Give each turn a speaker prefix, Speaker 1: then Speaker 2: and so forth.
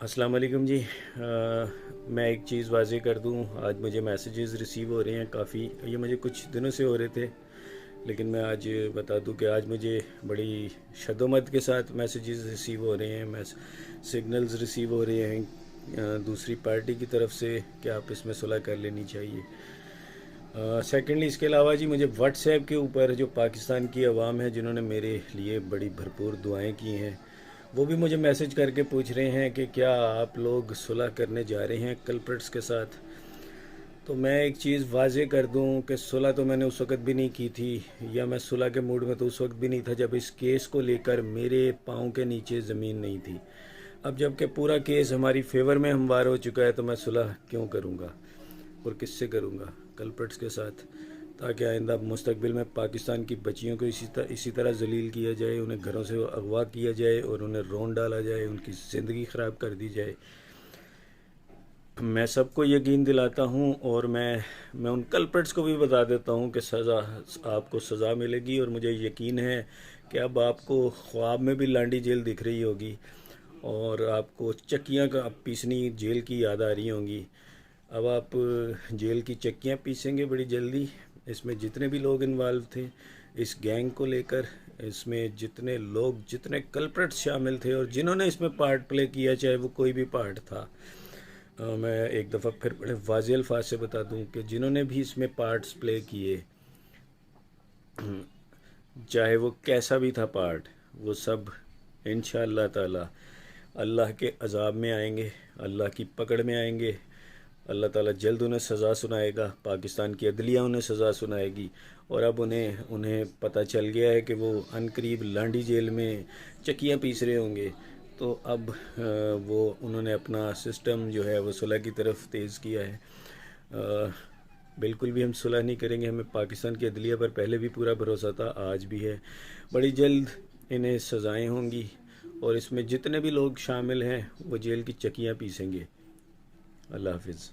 Speaker 1: अस्सलाम वालेकुम जी। मैं एक चीज़ वाज़ेह कर दूं, आज मुझे मैसेजेस रिसीव हो रहे हैं काफ़ी। ये मुझे कुछ दिनों से हो रहे थे, लेकिन मैं आज बता दूं कि आज मुझे बड़ी शदोमत के साथ मैसेजेस रिसीव हो रहे हैं। सिग्नल्स रिसीव हो रहे हैं दूसरी पार्टी की तरफ से कि आप इसमें सुलह कर लेनी चाहिए। सेकेंडली इसके अलावा जी मुझे व्हाट्सएप के ऊपर जो पाकिस्तान की आवाम है जिन्होंने मेरे लिए बड़ी भरपूर दुआएं की हैं, वो भी मुझे मैसेज करके पूछ रहे हैं कि क्या आप लोग सुलह करने जा रहे हैं कल्प्रिट्स के साथ। तो मैं एक चीज़ वाज़ेह कर दूं कि सुलह तो मैंने उस वक़्त भी नहीं की थी, या मैं सुलह के मूड में तो उस वक्त भी नहीं था जब इस केस को लेकर मेरे पाँव के नीचे ज़मीन नहीं थी। अब जब कि पूरा केस हमारी फेवर में हमवार हो चुका है, तो मैं सुलह क्यों करूँगा और किससे करूँगा? कल्प्रिट्स के साथ, ताकि आइंदा मुस्तकबिल में पाकिस्तान की बच्चियों को इसी तरह जलील किया जाए, उन्हें घरों से अगवा किया जाए और उन्हें रोन डाला जाए, उनकी ज़िंदगी ख़राब कर दी जाए। मैं सबको यकीन दिलाता हूँ, और मैं उन कल्प्रिट्स को भी बता देता हूँ कि आपको सज़ा मिलेगी। और मुझे यकीन है कि अब आपको ख्वाब में भी लांडी जेल दिख रही होगी, और आपको चक्कियाँ का पीसनी जेल की याद आ रही होंगी। अब आप जेल की चक्कियाँ पीसेंगे बड़ी जल्दी। इसमें जितने भी लोग इन्वॉल्व थे इस गैंग को लेकर, इसमें जितने लोग, जितने कल्प्रिट्स शामिल थे और जिन्होंने इसमें पार्ट प्ले किया, चाहे वो कोई भी पार्ट था, मैं एक दफ़ा फिर बड़े वाज़ेह अल्फाज से बता दूं कि जिन्होंने भी इसमें पार्ट्स प्ले किए, चाहे वो कैसा भी था पार्ट, वो सब इंशाअल्लाह ताला अल्लाह के अज़ाब में आएंगे, अल्लाह की पकड़ में आएंगे। अल्लाह ताला जल्द उन्हें सज़ा सुनाएगा, पाकिस्तान की अदलिया उन्हें सज़ा सुनाएगी। और अब उन्हें उन्हें पता चल गया है कि वो अनकरीब लांडी जेल में चक्कियाँ पीस रहे होंगे। तो अब वो उन्होंने अपना सिस्टम जो है वो सुलह की तरफ तेज़ किया है। बिल्कुल भी हम सुलह नहीं करेंगे। हमें पाकिस्तान की अदलिया पर पहले भी पूरा भरोसा था, आज भी है। बड़ी जल्द इन्हें सज़ाएँ होंगी, और इसमें जितने भी लोग शामिल हैं वो जेल की चक्कियाँ पीसेंगे। अल्लाह हाफिज़।